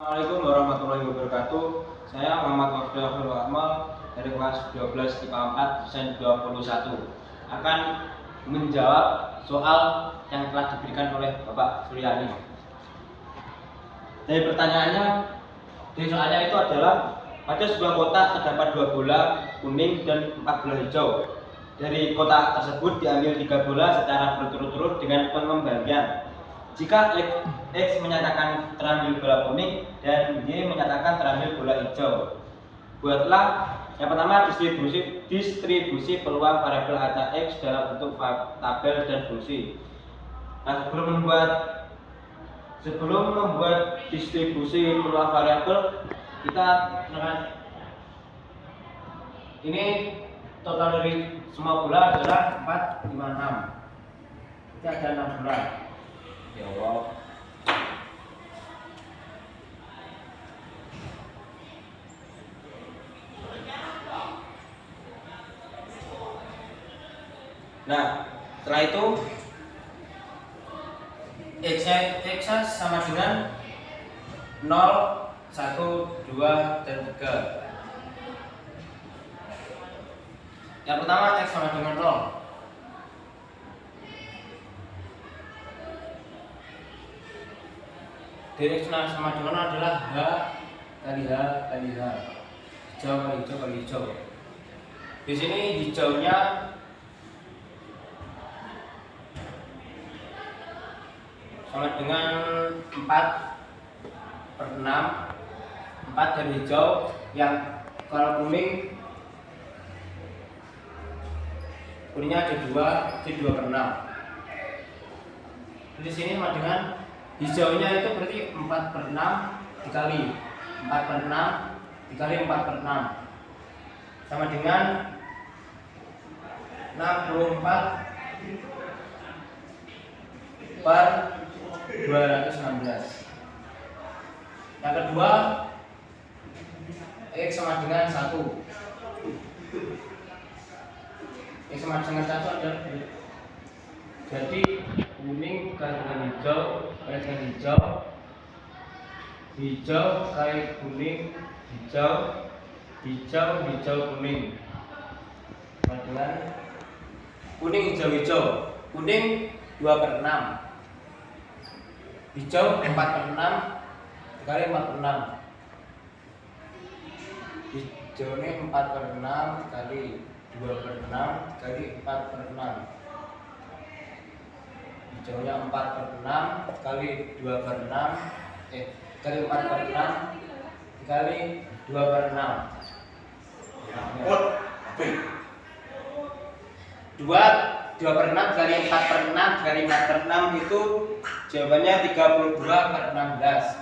Assalamualaikum warahmatullahi wabarakatuh. Saya Muhammad Wafdul Amal dari kelas 12 IPA 4 dosen 21 akan menjawab soal yang telah diberikan oleh Bapak Suryani. Dari pertanyaannya, dari soalnya itu adalah pada sebuah kotak terdapat 2 bola kuning dan 4 bola hijau. Dari kotak tersebut diambil 3 bola secara berturut-turut dengan pengembalian. Jika X menyatakan terambil bola kuning dan Y menyatakan terambil bola hijau, buatlah yang pertama distribusi peluang variabel harta X dalam bentuk tabel dan fungsi. Nah, sebelum membuat distribusi peluang variabel, kita ini total dari semua bola adalah 4, 5, 6. Kita ada 6 bola. Ya Allah. Nah, setelah itu X sama dengan 0, 1, 2, dan 3. Yang pertama X sama dengan 0. Dari X sama dengan 0 adalah H kali H kali H. Hijau kali hijau kali hijau. Di sini hijaunya sama dengan 4/6. 4 dari hijau, yang kalau kuningnya ada 2, jadi 2/6. Di sini sama dengan hijaunya itu berarti 4/6 dikali 4/6 dikali 4/6 sama dengan 64/216. Yang kedua X sama dengan 1. X sama dengan 1 adalah jadi kuning kali dengan hijau kali dengan hijau, hijau kali kuning, hijau, hijau, hijau, kuning. Sama dengan kuning, hijau, hijau. Kuning 2/6, hijau 4/6 dikali 4/6. Hijaunya 4/6 dikali 2/6 dikali 4/6. Hijaunya 4/6 kali 2/6 kali 4/6 dikali 2/6. 2/6 kali 4/6 kali 4/6 itu jawabannya 32/16.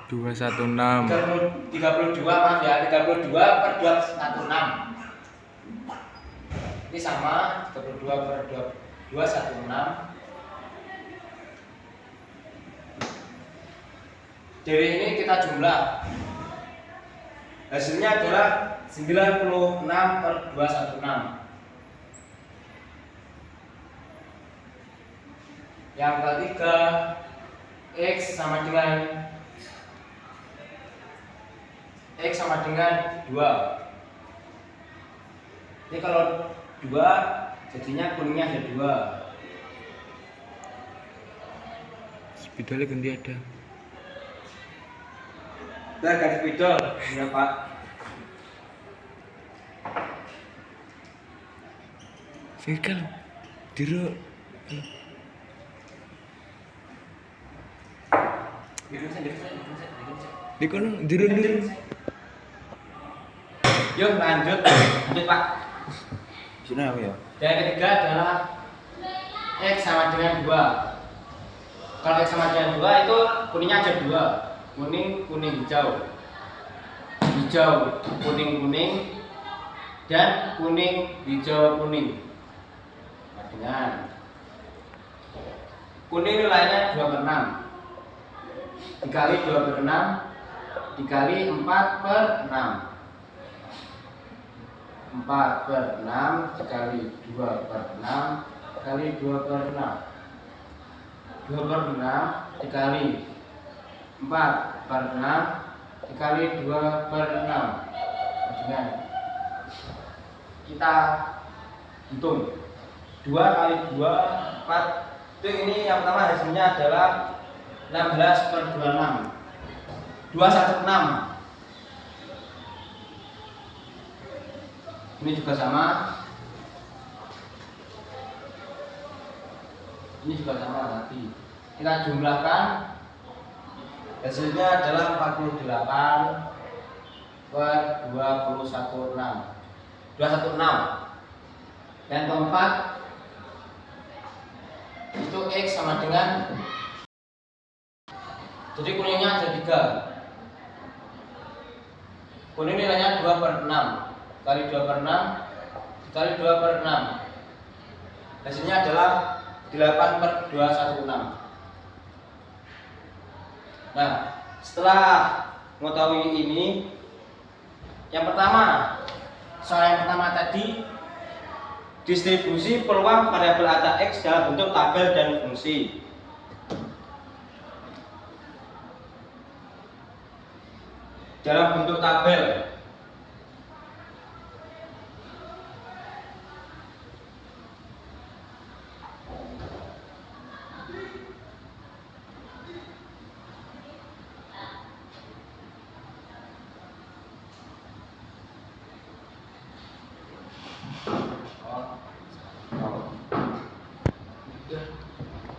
216. 32 maaf ya, 32/216. Ini sama 32/216. Dari ini kita jumlah. Hasilnya adalah 96/216. Yang ketiga X sama dengan 2. Jadi kalau 2 jadinya kuningnya ada 2. Spidolnya ganti ada. Udah garis spidol ya Pak. Singkel diro di kono diro. Yuk lanjut Pak. Sini apa ya? Yang ketiga adalah X sama dengan 2. Kalau X sama dengan 2 itu kuningnya ada 2. Kuning, kuning, hijau. Hijau, kuning, kuning, dan kuning, hijau, kuning. Nah, dengan kuning nilainya 2/6 dikali 2/6 dikali 4/6. 4/6 dikali 2/6 kali 2/6. 2 per 6 dikali 4 per 6 dikali 2 per 6. Dengan kita hitung 2 kali 2 4. Itu ini yang pertama hasilnya adalah 16 per 26 216. Ini juga sama. Ini juga sama tadi. Kita jumlahkan, hasilnya adalah 48 per 216. Dan keempat itu X sama dengan, jadi kuningnya ada 3. Kuning nilainya 2 per 6 kali 2 per 6 dikali 2 per 6. Hasilnya adalah 8 per 216. Nah, setelah mengetahui ini, yang pertama, soal yang pertama tadi, distribusi peluang variabel acak X dalam bentuk tabel dan fungsi. Dalam bentuk tabel,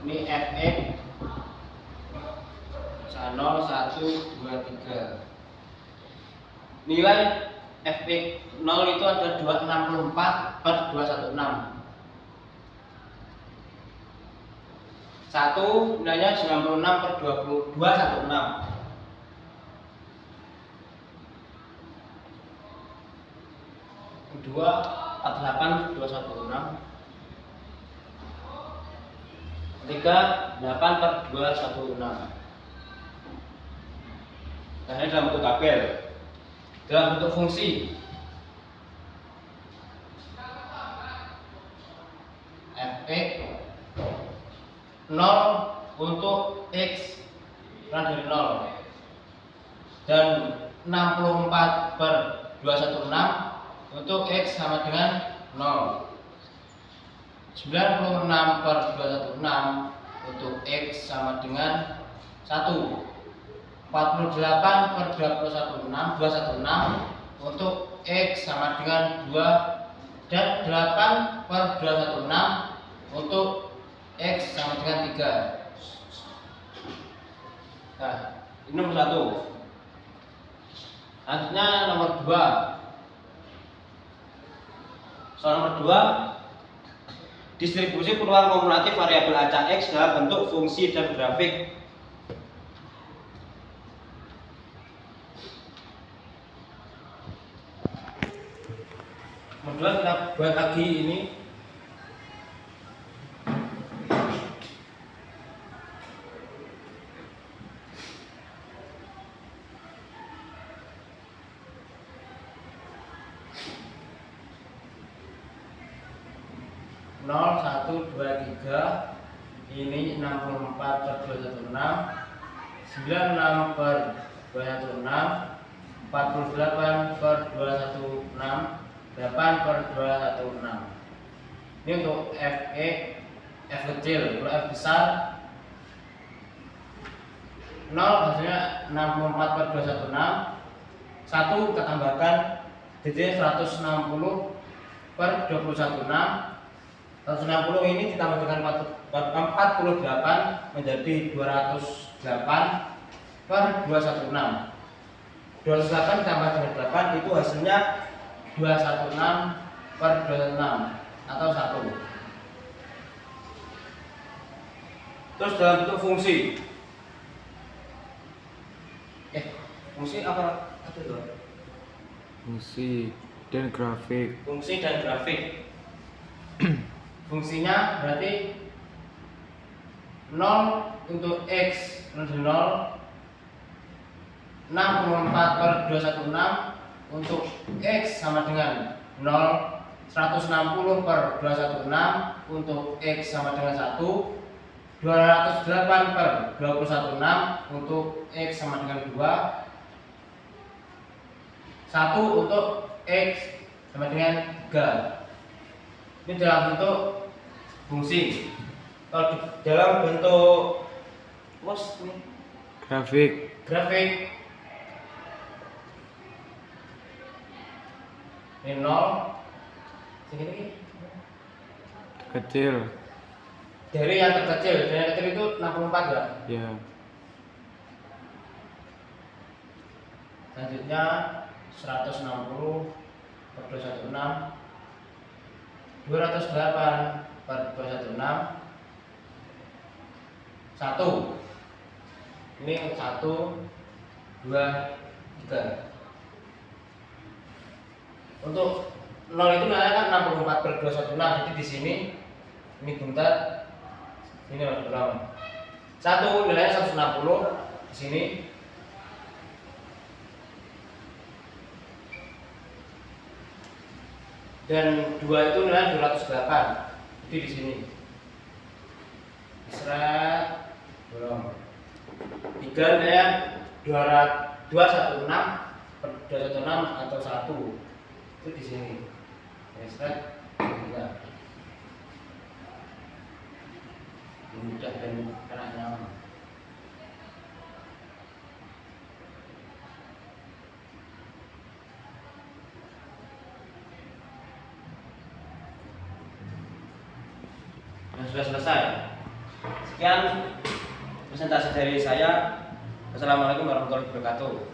ini Fx 0, 1, 2, 3. Nilai Fx 0 itu ada 264 per 216. 1 nilainya 96 per 216. Kedua 48 216. Ketiga 8 per 216. Nah, ini dalam bentuk tabel. Dalam bentuk fungsi, Fx 0 untuk X kurang dari 0 dan 64 per 216 untuk X sama dengan 0. 96 per 216 untuk X sama dengan 1. 48 per 216 untuk X sama dengan 2, dan 8 per 216 untuk X sama dengan 3. Nah, ini nomor 1. Selanjutnya nomor 2. Soal nomor 2, distribusi peluang kumulatif variabel acak X dalam bentuk fungsi dan grafik. Nomor 2 kita buat lagi ini. Nol, 1, 2, 3. Ini 64 per 216, 96 per 216, 48 per 216, 8 per 216. Ini untuk F kecil. Kalau F besar 0 hasilnya 64 per 216. 1 kita tambahkan, jadi 160 per 216. 160 ini ditambah dengan 48 menjadi 208 per 216. 208 ditambah dengan 8 itu hasilnya 216 per 216 atau 1. Terus dalam bentuk fungsi. Fungsi apa? Fungsi dan grafik. Fungsi dan grafik. Fungsinya berarti 0 untuk X menjadi 0, 64 per 216 untuk X sama dengan 0, 160 per 216 untuk X sama dengan 1, 208 per 216 untuk X sama dengan 2. 1 untuk X sama dengan 3. Ini dalam bentuk fungsi. Kalau di dalam bentuk ini grafik ini 0 segini kecil. dari yang terkecil itu 64 ya. Ya. Selanjutnya 160 per 216 208 per 216 1. Ini 1 2 3. Untuk 0 itu nilainya kan 64 per 216. Jadi di sini ini buntat ini ada berapa? 1 nilainya 160 di sini. Dan 2 itu nilainya 208. Itu di sini. Seret belum. 3 nilainya 216 per 216 atau 1. Itu di sini. Seret tidak. Mudah dan karena nyaman. Nah, sudah selesai. Sekian presentasi dari saya. Wassalamualaikum warahmatullahi wabarakatuh.